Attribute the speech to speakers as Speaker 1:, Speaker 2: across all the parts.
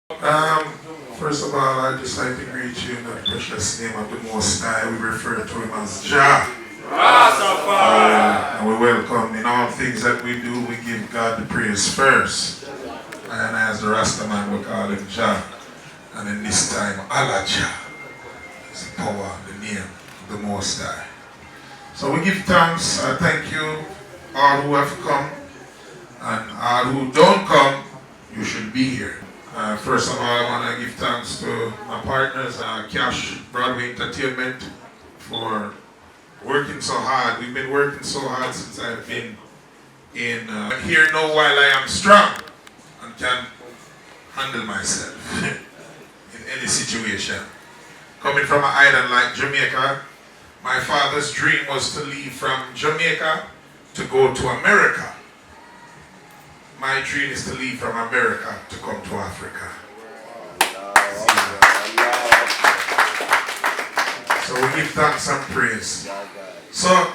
Speaker 1: First of all, I'd just like to greet you in the precious name of the Most High. We refer to him as Jah. And we welcome in all things that we do, we give God the praise first. And as the Rastaman, we call him Jah. And in this time, Allah Jah is the power, the name of the Most High. So we give thanks. I thank you, all who have come, and all who don't come, you should be here. First of all, I want to give thanks to my partners, Cash Broadway Entertainment, for working so hard. We've been working so hard since I've been in here now while I am strong and can handle myself in any situation. Coming from an island like Jamaica, my father's dream was to leave from Jamaica to go to America. My dream is to leave from America to come to Africa. So we give thanks and praise. So,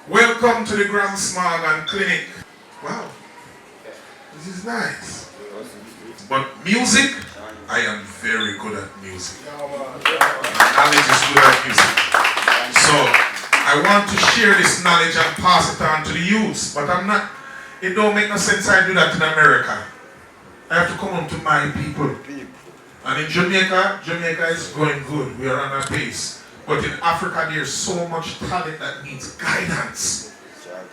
Speaker 1: welcome to the Gramps Clinic. Wow, this is nice. But music, I am very good at music. My knowledge is good at music. So, I want to share this knowledge and pass it on to the youth, but it don't make no sense I do that in America. I have to come home to my people. And in Jamaica is going good. We are on a pace. But in Africa, there's so much talent that needs guidance.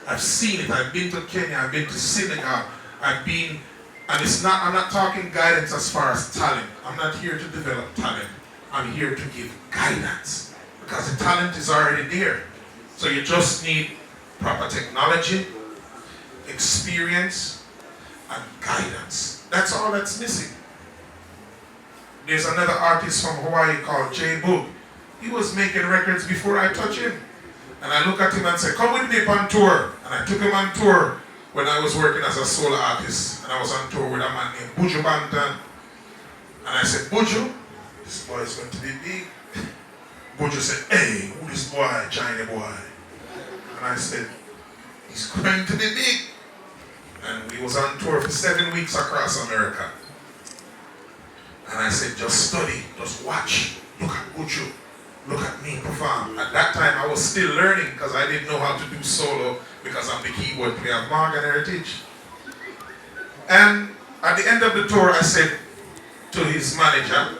Speaker 1: I've seen it. I've been to Kenya. I've been to Senegal. I'm not talking guidance as far as talent. I'm not here to develop talent. I'm here to give guidance. Because the talent is already there. So you just need proper technology, experience, and guidance. That's all that's missing. There's another artist from Hawaii called J Boog. He was making records before I touch him. And I look at him and say, come with me on tour. And I took him on tour when I was working as a solo artist. And I was on tour with a man named Buju Banton. And I said, Buju, this boy is going to be big. Buju said, hey, who this boy, China boy? And I said, he's going to be big. And we was on tour for 7 weeks across America. And I said, just study, just watch, look at Buju, look at me perform. At that time, I was still learning because I didn't know how to do solo because I'm the keyboard player of Morgan Heritage. And at the end of the tour, I said to his manager,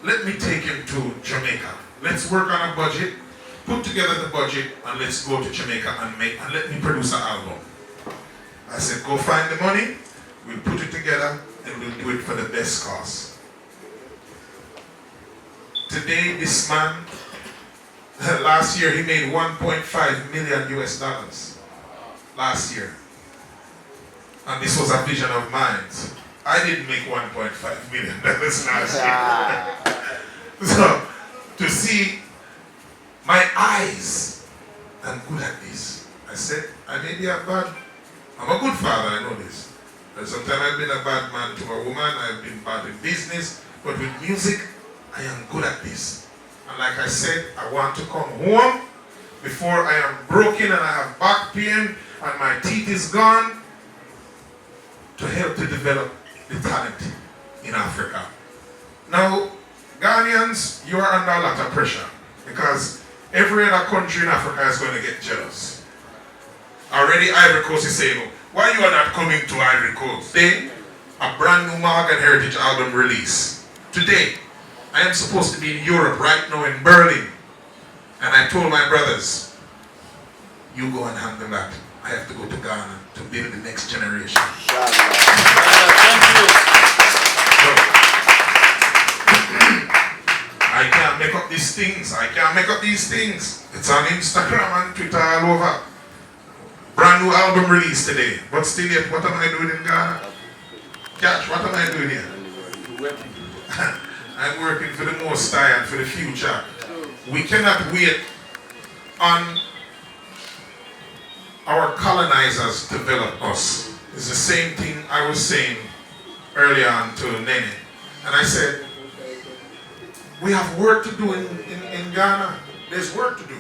Speaker 1: let me take him to Jamaica. Let's work on a budget, put together the budget, and let's go to Jamaica and let me produce an album. I said, go find the money, we'll put it together, and we'll do it for the best cause. Today, this man, last year he made 1.5 million US dollars. Last year. And this was a vision of mine. I didn't make 1.5 million dollars last year. So, to see my eyes, I'm good at this. I said, I may be a bad, I'm a good father, I know this. And sometimes I've been a bad man to a woman, I've been bad in business, but with music, I am good at this. And like I said, I want to come home before I am broken and I have back pain and my teeth is gone to help to develop the talent in Africa. Now, Ghanaians, you are under a lot of pressure because every other country in Africa is going to get jealous. Already Ivory Coast is saying, why you are not coming to Ivory Coast? Today, a brand new Morgan Heritage album release. Today, I am supposed to be in Europe right now in Berlin. And I told my brothers, you go and handle that. I have to go to Ghana to build the next generation. I can't make up these things. I can't make up these things. It's on Instagram and Twitter all over. Brand new album release today. But still yet, what am I doing in Ghana? Cash, what am I doing here? I'm working for the Most High and for the future. We cannot wait on our colonizers to develop us. It's the same thing I was saying earlier on to Nene. And I said, we have work to do in Ghana. There's work to do.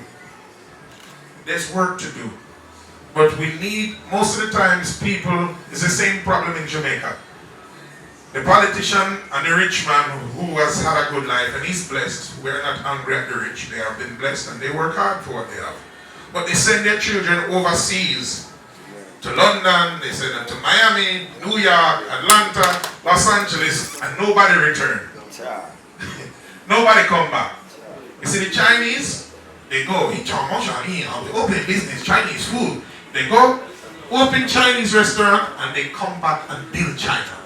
Speaker 1: There's work to do. But we need, most of the times people, it's the same problem in Jamaica. The politician and the rich man who has had a good life and he's blessed, we're not angry at the rich. They have been blessed and they work hard for what they have. But they send their children overseas to London, they send them to Miami, New York, Atlanta, Los Angeles, and nobody returned. Nobody come back. You see the Chinese, they go, open business, Chinese food. They go, open Chinese restaurant, and they come back and build China.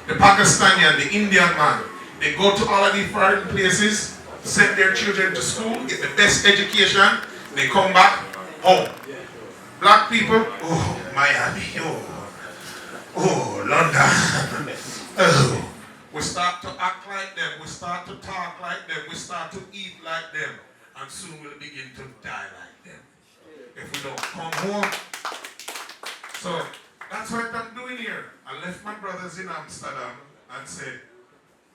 Speaker 1: The Pakistani and the Indian man, they go to all of these foreign places, send their children to school, get the best education, they come back home. Black people, oh, Miami, oh, London, oh. We start to act like them, we start to talk like them, we start to eat like them, and soon we'll begin to die like them if we don't come home. So that's what I'm doing here. I left my brothers in Amsterdam and said,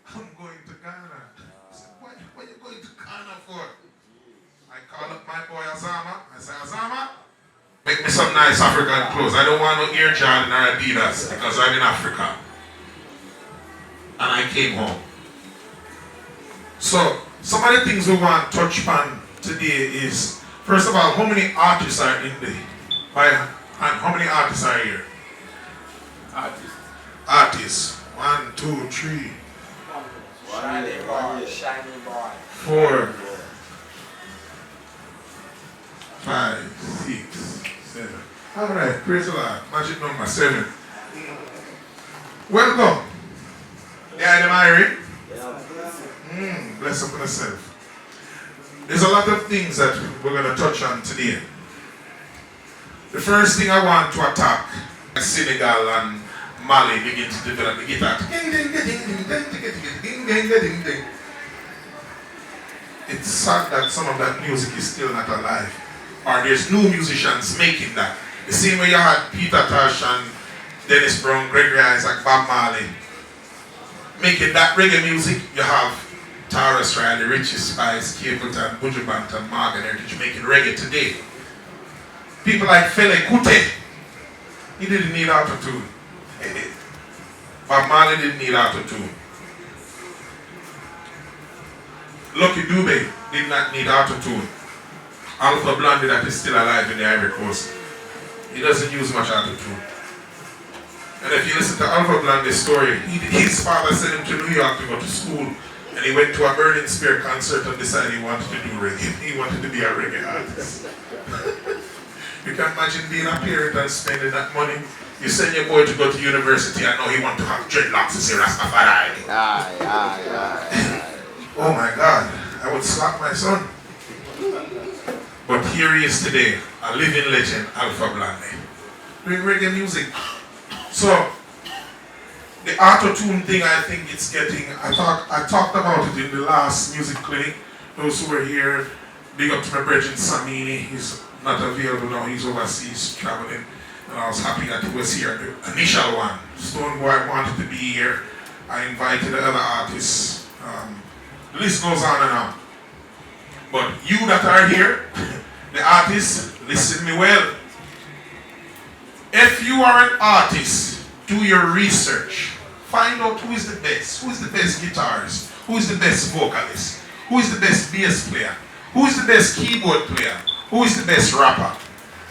Speaker 1: I'm going to Ghana. I said, what are you going to Ghana for? I called up my boy Azama. I said, Azama, make me some nice African clothes. I don't want no Air Jordan or Adidas because I'm in Africa. And I came home. So, some of the things we want to touch on today is, first of all, how many artists are in the, and how many artists are here? Artists. 1, 2, 3. 4. 5, 6, 7. Alright, praise the Lord. Magic number 7. Welcome. Yeah, them Irie. Bless up on yourself. There's a lot of things that we're going to touch on today. The first thing I want to attack, Senegal and Mali begin to develop the guitar. It's sad that some of that music is still not alive. Or there's new musicians making that. The same way you had Peter Tosh and Dennis Brown, Gregory Isaac, Bob Marley making that reggae music. You have Taurus Riley, Richie Spice, Capleton, Buju Banton, Morgan Heritage making reggae today. People like Fela Kuti, he didn't need auto-tune. Bob Marley didn't need auto-tune. Lucky Dube did not need auto-tune. Alpha Blondy, that is still alive in the Ivory Coast, he doesn't use much auto-tune. And if you listen to Alpha Blondy's story, his father sent him to New York to go to school, and he went to a Burning Spear concert and decided he wanted to do reggae. He wanted to be a reggae artist. You can imagine being a parent and spending that money. You send your boy to go to university and know he wants to have dreadlocks and say Rastafari. Oh my God, I would slap my son. But here he is today, a living legend, Alpha Blondy, doing reggae music. So, the auto-tune thing, I think it's getting, I talked about it in the last music clinic. Those who were here, big up to my brethren Samini, he's not available now, he's overseas traveling. And I was happy that he was here, the initial one. Stoneboy wanted to be here. I invited the other artists. The list goes on and on. But you that are here, the artists, listen me well. If you are an artist, do your research. Find out who is the best. Who is the best guitarist? Who is the best vocalist? Who is the best bass player? Who is the best keyboard player? Who is the best rapper?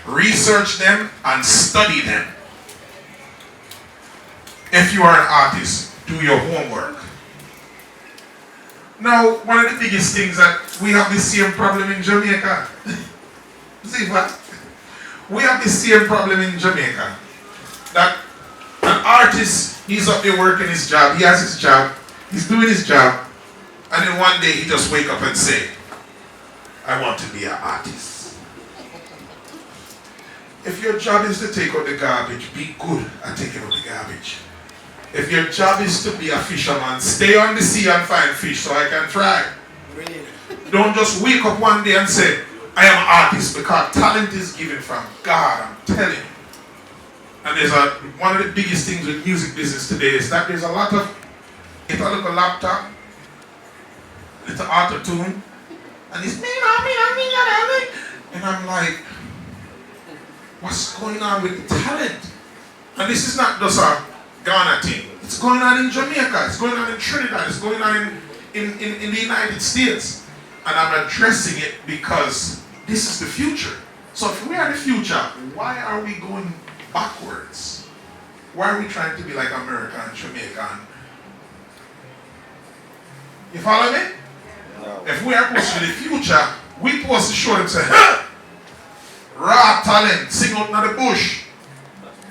Speaker 1: Research them and study them. If you are an artist, do your homework. Now, one of the biggest things that we have the same problem in Jamaica. See what? We have the same problem in Jamaica. That an artist, he's up there working his job, he has his job, he's doing his job, and then one day he just wake up and say, I want to be an artist. If your job is to take out the garbage, be good at taking out the garbage. If your job is to be a fisherman, stay on the sea and find fish so I can try. Don't just wake up one day and say, I am an artist, because talent is given from God, I'm telling you. And there's one of the biggest things with music business today is that there's a lot of, if I look at a laptop, little auto-tune, and it's and I'm like, what's going on with the talent? And this is not just a Ghana thing. It's going on in Jamaica, it's going on in Trinidad, it's going on in the United States. And I'm addressing it because this is the future. So if we are the future, why are we going backwards? Why are we trying to be like America and Jamaica? You follow me? No. If we are supposed to be the future, we're supposed to show them, say, huh! Raw talent, sing out in the bush.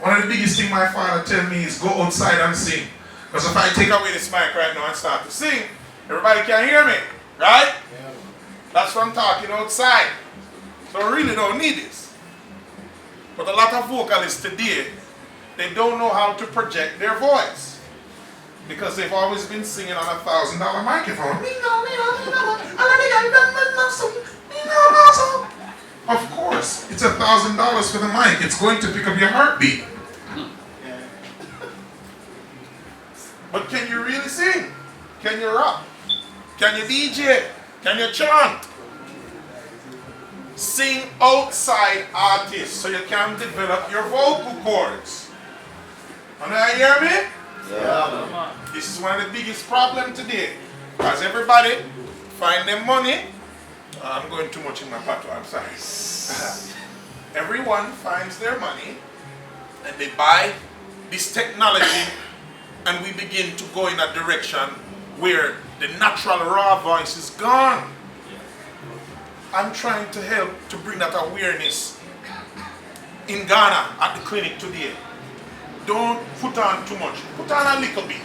Speaker 1: One of the biggest things my father tell me is go outside and sing. Because if I take away this mic right now and start to sing, everybody can hear me, right? Yeah. That's what I'm talking outside. So I really don't need this. But a lot of vocalists today, they don't know how to project their voice. Because they've always been singing on a $1,000 microphone. Of course, it's $1,000 for the mic. It's going to pick up your heartbeat. But can you really sing? Can you rap? Can you DJ? Can you chant? Sing outside artists so you can develop your vocal cords. Wanna hear me? Yeah. This is one of the biggest problems today. Because everybody find their money. I'm going too much in my patois, I'm sorry. Everyone finds their money and they buy this technology and we begin to go in a direction where the natural raw voice is gone. I'm trying to help to bring that awareness in Ghana at the clinic today. Don't put on too much. Put on a little bit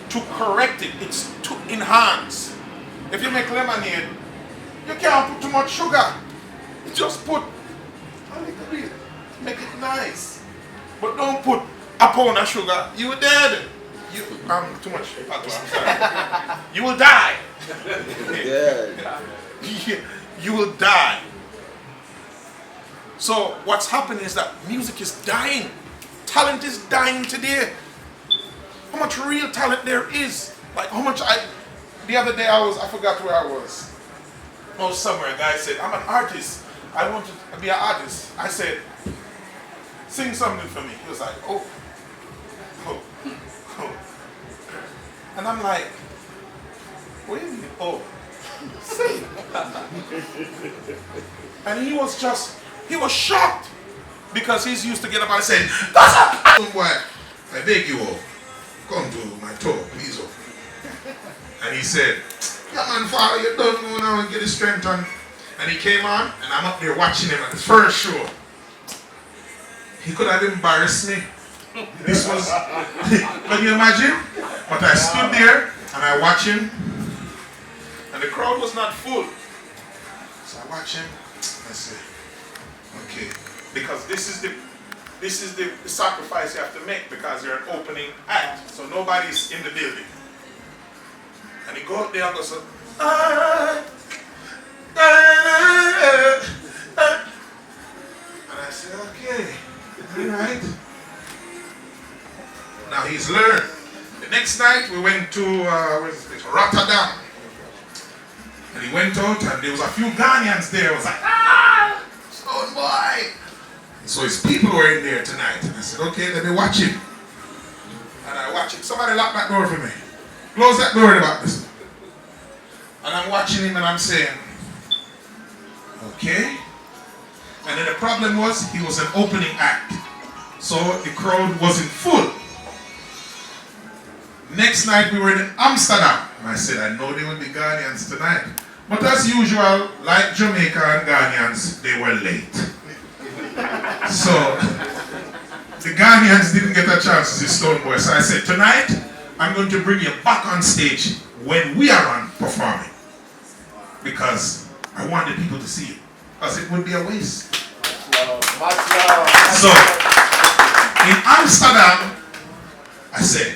Speaker 1: to correct it. It's to enhance. If you make lemonade, you can't put too much sugar. You just put a little bit. Make it nice. But don't put a pound of sugar. You're dead. Too much. I'm sorry. You will die. You will die. So what's happening is that music is dying. Talent is dying today. How much real talent there is. Like how much the other day I forgot where I was. I was somewhere. A guy said, I'm an artist. I want to be an artist. I said, sing something for me. He was like, oh. And I'm like, wait a minute, oh. Sing. And he was shocked because he's used to get up and say, that's a boy, I beg you all, come to my talk, please. And he said, yeah man, father, you don't know now and get the strength on. And he came on and I'm up there watching him at the first show. He could have embarrassed me. This was, can you imagine? But I stood there and I watched him. And the crowd was not full. So I watch him, I say, okay, because this is the sacrifice you have to make because you're an opening act. So nobody's in the building. And he go out there and goes, and I said, okay, all right. Now he's learned. The next night we went to where's this place? Rotterdam. And he went out and there was a few Ghanaians there. I was like, Stone boy. And so his people were in there tonight. And I said, okay, let me watch him. And I watch him. Somebody lock that door for me. Close that door about this. And I'm watching him and I'm saying, okay. And then the problem was he was an opening act. So the crowd wasn't full. Next night we were in Amsterdam. And I said, I know there will be Ghanaians tonight. But as usual, like Jamaica and Ghanaians, they were late. So the Ghanaians didn't get a chance to see Stone Boy. So I said, tonight, I'm going to bring you back on stage when we are on performing. Because I want the people to see you. Because it would be a waste. So in Amsterdam, I said,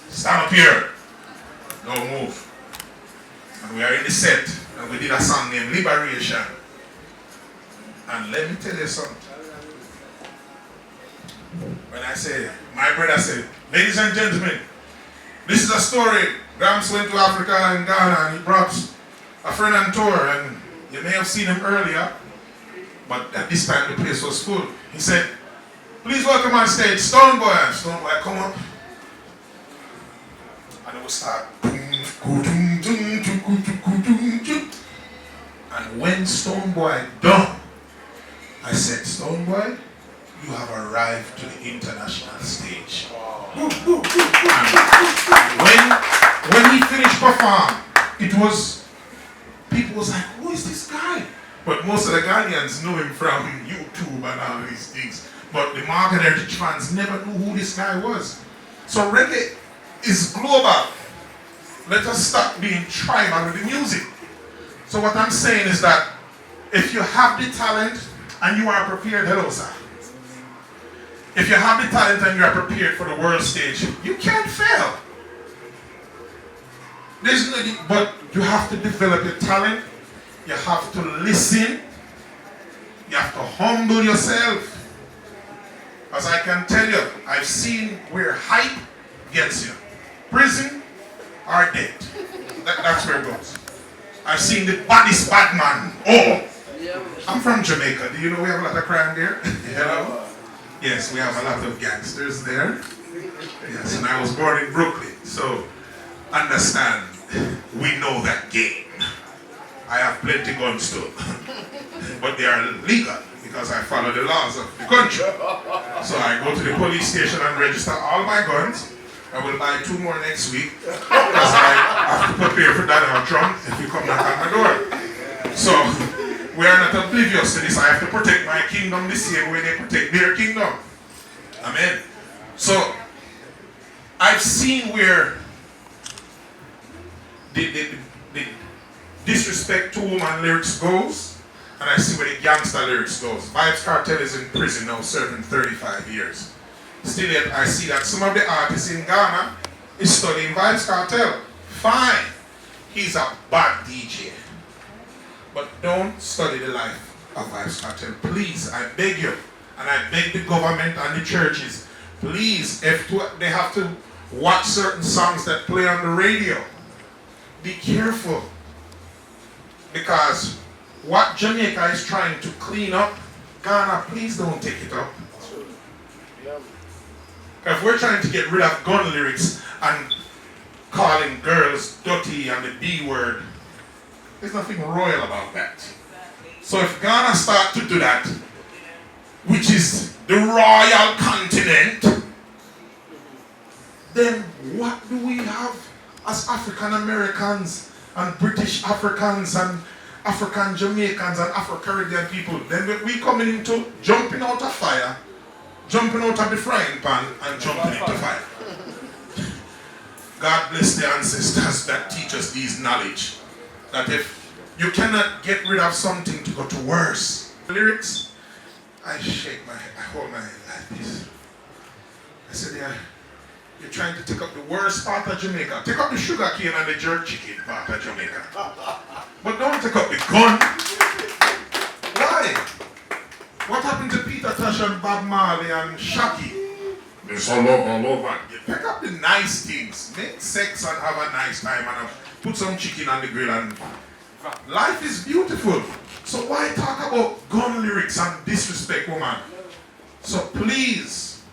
Speaker 1: stand up here. Don't move. And we are in the set. And we did a song named Liberation. And let me tell you something. When I say, my brother said, ladies and gentlemen, this is a story. Gramps went to Africa and Ghana and he brought a friend on tour. And you may have seen him earlier. But at this time the place was full. He said, please welcome on stage Stone Boy. And Stone Boy come up. And it would start. And when Stoneboy done, I said, Stoneboy, you have arrived to the international stage. And when he finished performing, it was, people was like, who is this guy? But most of the Ghanaians know him from YouTube and all these things. But the Market Heritage fans never knew who this guy was. So reggae is global. Let us stop being tribal with the music. So what I'm saying is that if you have the talent and you are prepared, hello sir. If you have the talent and you are prepared for the world stage, you can't fail. There's no, but you have to develop your talent. You have to listen. You have to humble yourself. As I can tell you, I've seen where hype gets you. Prison or dead. That's where it goes. I've seen the baddest bad man. Oh! I'm from Jamaica. Do you know we have a lot of crime there? Hello? Yes, we have a lot of gangsters there. Yes, and I was born in Brooklyn. So, understand, we know that game. I have plenty guns too. But they are legal because I follow the laws of the country. So I go to the police station and register all my guns. I will buy 2 more next week because I have to prepare for Donald Trump if you come knock on my door. So we are not oblivious to this. I have to protect my kingdom the same way they protect their kingdom. Amen. So I've seen where the disrespect to woman lyrics goes, and I see where the gangster lyrics goes. Vybz Kartel is in prison now serving 35 years. Still yet I see that some of the artists in Ghana is studying Vybz Kartel. Fine. He's a bad DJ. But don't study the life of Vybz Kartel. Please, I beg you. And I beg the government and the churches. Please, if they have to watch certain songs that play on the radio, be careful. Because what Jamaica is trying to clean up, Ghana, please don't take it up. If we're trying to get rid of gun lyrics and calling girls dirty and the B word, there's nothing royal about that. So if Ghana start to do that, which is the royal continent, then what do we have as African Americans and British Africans and African Jamaicans and Afro-Caribbean people? Then we coming into jumping out of fire, jumping out of the frying pan and jumping into fire. God bless the ancestors that teach us these knowledge. That if you cannot get rid of something to go to worse. Lyrics, I shake my head, I hold my head like this. I said, yeah, you're trying to take up the worst part of Jamaica. Take up the sugar cane and the jerk chicken part of Jamaica. But don't take up the gun. Why? What happened to Peter Tosh and Bob Marley and Shaggy? There's all over. You pick up the nice things. Make sex and have a nice time and put some chicken on the grill and life is beautiful. So why talk about gun lyrics and disrespect woman? So please,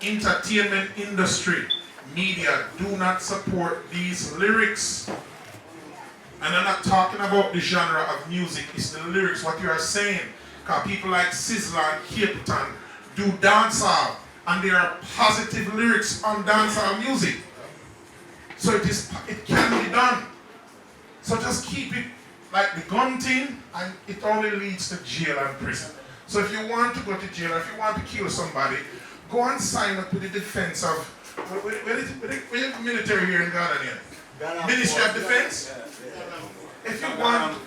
Speaker 1: entertainment industry, media, do not support these lyrics. And I'm not talking about the genre of music, it's the lyrics, what you are saying. Because people like Sizzla and Capleton do dancehall, and there are positive lyrics on dancehall music. So it can be done. So just keep it like the gun thing, and it only leads to jail and prison. So if you want to go to jail, if you want to kill somebody, go and sign up with the defense of, where is the military here in Ghana here? Ministry of Defense? If you want,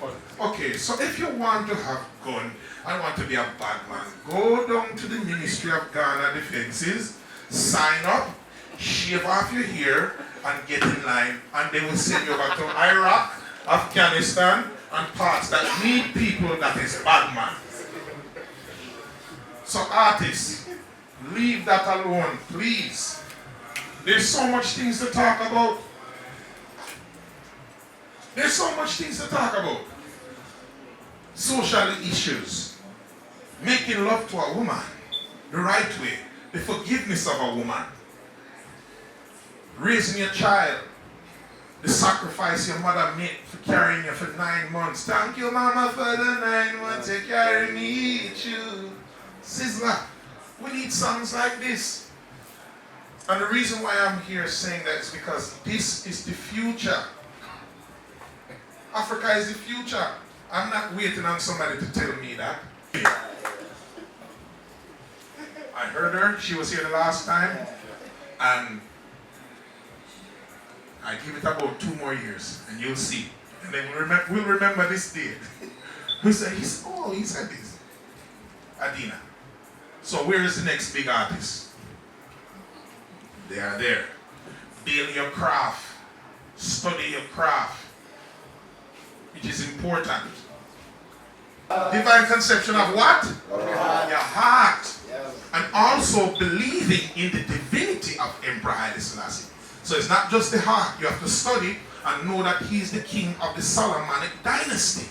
Speaker 1: okay, so if you want to have gun, I want to be a bad man, go down to the Ministry of Ghana Defenses, sign up, shave off your hair, and get in line, and they will send you over to Iraq, Afghanistan, and parts that need people that is bad man. So artists, leave that alone, please. There's so much things to talk about. There's so much things to talk about. Social issues. Making love to a woman the right way. The forgiveness of a woman. Raising your child. the sacrifice your mother made for carrying you for 9 months. Thank you, mama, for the 9 months you carry me, you. Sizzler, we need songs like this. And the reason why I'm here saying that is because this is the future. Africa is the future. I'm not waiting on somebody to tell me that. I heard her, she was here the last time, and I give it about 2 more years, and you'll see. And then we'll remember this day. We say, he said this. Adina. So where is the next big artist? They are there. Build your craft. Study your craft. Which is important. Divine conception of what? Your heart. And also believing in the divinity of Emperor Haile Selassie. So it's not just the heart. You have to study and know that he's the king of the Solomonic dynasty.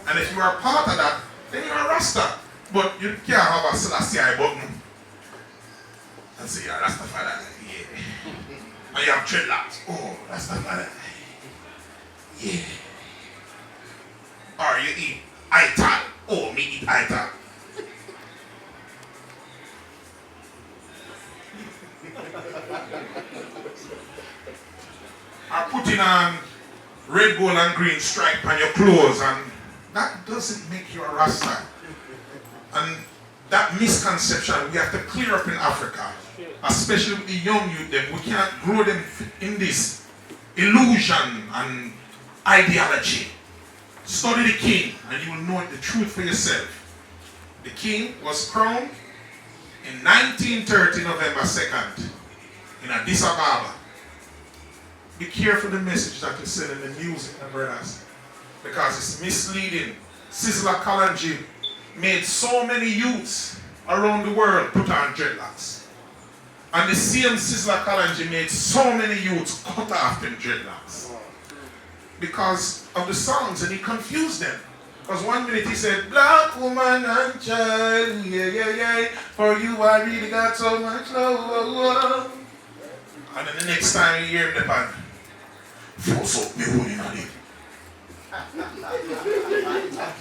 Speaker 1: And if you are part of that, then you're a Rasta. But you can't have a Selassie button and say, yeah, Rastafari. Yeah. And you have dreadlocks. Oh, Rastafari. Yeah. Or you eat ital. Oh, me eat ital. Or putting on red, gold, and green stripe on your clothes, and that doesn't make you a Rasta. And that misconception we have to clear up in Africa, especially with the young youth. We can't grow them in this illusion and ideology. Study the king and you will know the truth for yourself. The king was crowned in 1930, November 2nd, in Addis Ababa. Be careful the message that you send in the music, my brothers, because it's misleading. Sizzler Kalanji made so many youths around the world put on dreadlocks. And the same Sizzler Kalanji made so many youths cut off them dreadlocks. Because of the songs, and he confused them. Because 1 minute he said, black woman and child, yeah, yeah, yeah, for you I really got so much love. And then the next time you hear him, the band, force up me holding on it.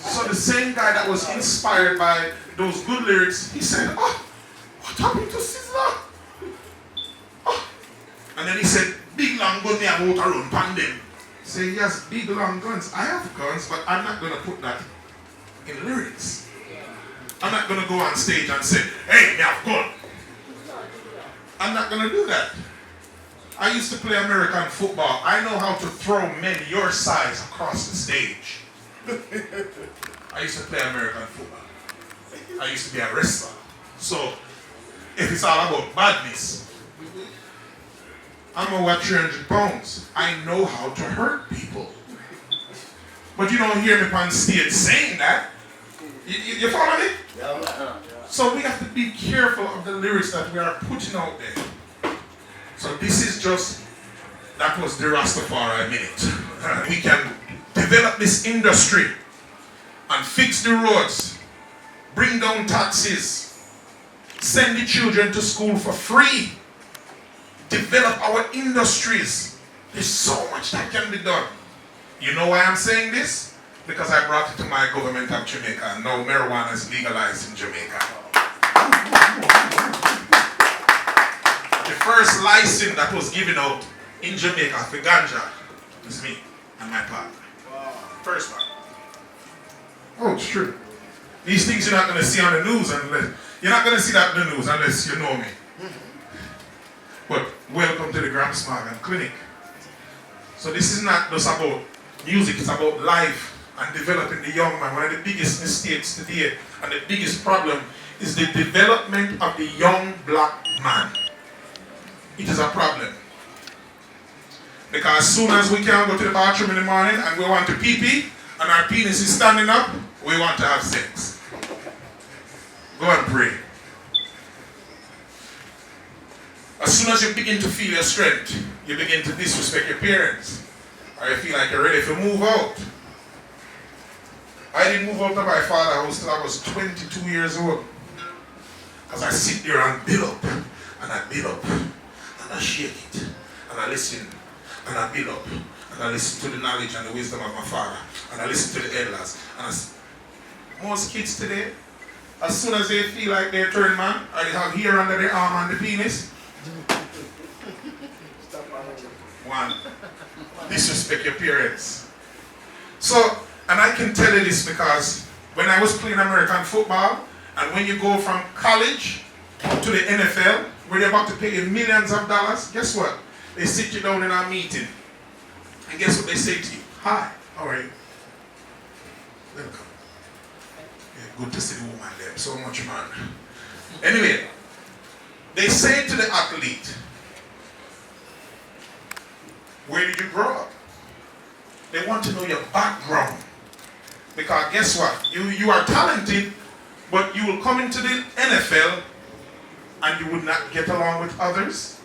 Speaker 1: So the same guy that was inspired by those good lyrics, he said, oh, what happened to Sizzler? Oh. And then he said, big long gun me have out around pan them. Say, yes, big long guns. I have guns, but I'm not going to put that in lyrics. I'm not going to go on stage and say, hey, me have gun. I'm not going to do that. I used to play American football. I know how to throw men your size across the stage. I used to play American football. I used to be a wrestler. So, if it's all about badness, I'm over 300 pounds. I know how to hurt people. But you don't hear me on stage saying that. You follow me? Yeah. So we have to be careful of the lyrics that we are putting out there. So this is just, that was the Rastafari minute. We can develop this industry and fix the roads, bring down taxes, send the children to school for free, develop our industries. There's so much that can be done. You know why I'm saying this? Because I brought it to my government of Jamaica. Now marijuana is legalized in Jamaica. The first license that was given out in Jamaica for ganja is me and my partner. First one. Oh, it's true. These things you're not going to see on the news unless you're not going to see that in the news unless you know me. But welcome to the Gramps Clinic. So this is not just about music, it's about life and developing the young man. One of the biggest mistakes today and the biggest problem is the development of the young black man. It is a problem. Because as soon as we can go to the bathroom in the morning and we want to pee-pee and our penis is standing up, we want to have sex. Go and pray. As soon as you begin to feel your strength, you begin to disrespect your parents. Or you feel like you're ready to move out. I didn't move out of my father's house till I was 22 years old. Because I sit there and build up, and I build up, and I shake it, and I listen. and I build up. And I listen to the knowledge and the wisdom of my father. And I listen to the elders. And most kids today, as soon as they feel like they're turn man, or they have hair under their arm and the penis, one, disrespect your parents. So, and I can tell you this because when I was playing American football, and when you go from college to the NFL, where they're about to pay you millions of dollars, guess what? They sit you down in a meeting. And guess what they say to you? Hi, how are you? Welcome. Yeah, good to see the woman there. So much, man. Anyway, they say to the athlete, where did you grow up? They want to know your background. Because guess what? You are talented, but you will come into the NFL and you will not get along with others.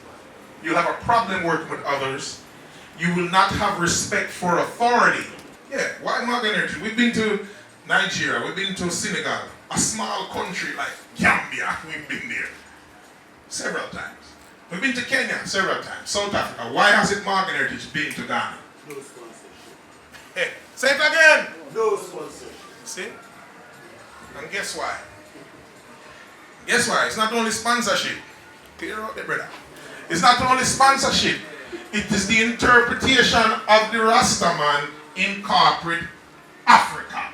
Speaker 1: You'll have a problem working with others. You will not have respect for authority. Yeah, why Morgan Energy? We've been to Nigeria, we've been to Senegal, a small country like Gambia, we've been there several times. We've been to Kenya several times, South Africa. Why hasn't Morgan Heritage been to Ghana?
Speaker 2: No sponsorship.
Speaker 1: Hey, say it again!
Speaker 2: No sponsorship.
Speaker 1: See? And guess why? Guess why? It's not only sponsorship. Clear out there, brother. It's not only sponsorship. It is the interpretation of the Rastaman in corporate Africa.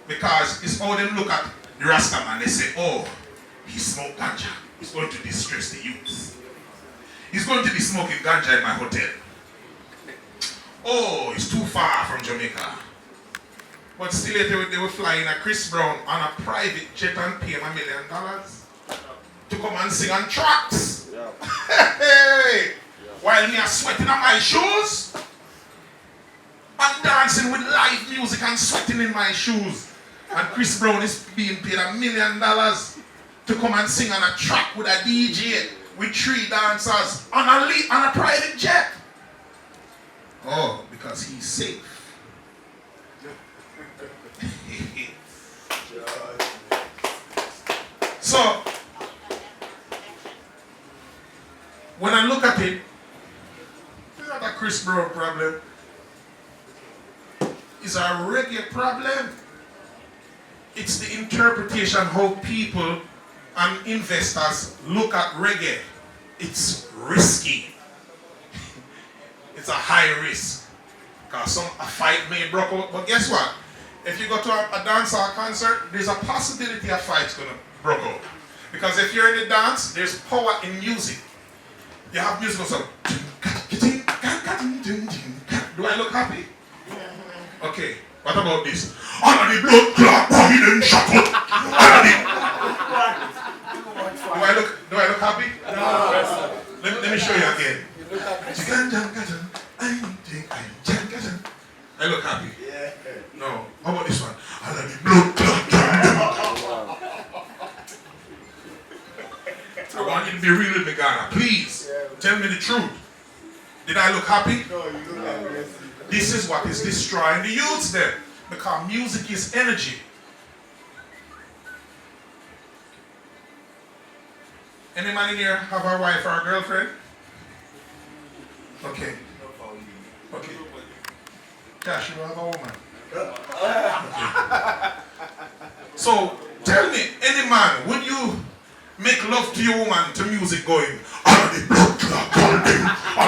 Speaker 1: Because it's how they look at the Rastaman. They say, oh, he smoked ganja. He's going to distress the youth. He's going to be smoking ganja in my hotel. Oh, he's too far from Jamaica. But still they were flying a Chris Brown on a private jet and pay him $1 million to come and sing on tracks. Yeah. Hey! Yeah. While me are sweating on my shoes and dancing with live music and sweating in my shoes. And Chris Brown is being paid $1 million to come and sing on a track with a DJ with 3 dancers on a private jet. Oh, because he's safe. So, when I look at it, it's not a Chris Brown problem. It's a reggae problem. It's the interpretation how people and investors look at reggae. It's risky. It's a high risk. Because a fight may break out. But guess what? If you go to a dancehall concert, there's a possibility a fight's going to break out. Because if you're in the dance, there's power in music. You have music so. Do I look happy? Okay. What about this? Under the blood clot, body then shut up. Do I look happy? No. Let me show you again. I look happy. Yeah. No. How about this one? Under the blood clot. I want you to be real with me, Ghana. Please. Tell me the truth. Did I look happy?
Speaker 2: No, you look happy.
Speaker 1: This is what is destroying the youths then. Because music is energy. Any man in here have a wife or a girlfriend? Okay. Okay. Cash, you have a woman. Okay. So, tell me, any man, would you make love to your woman to music going,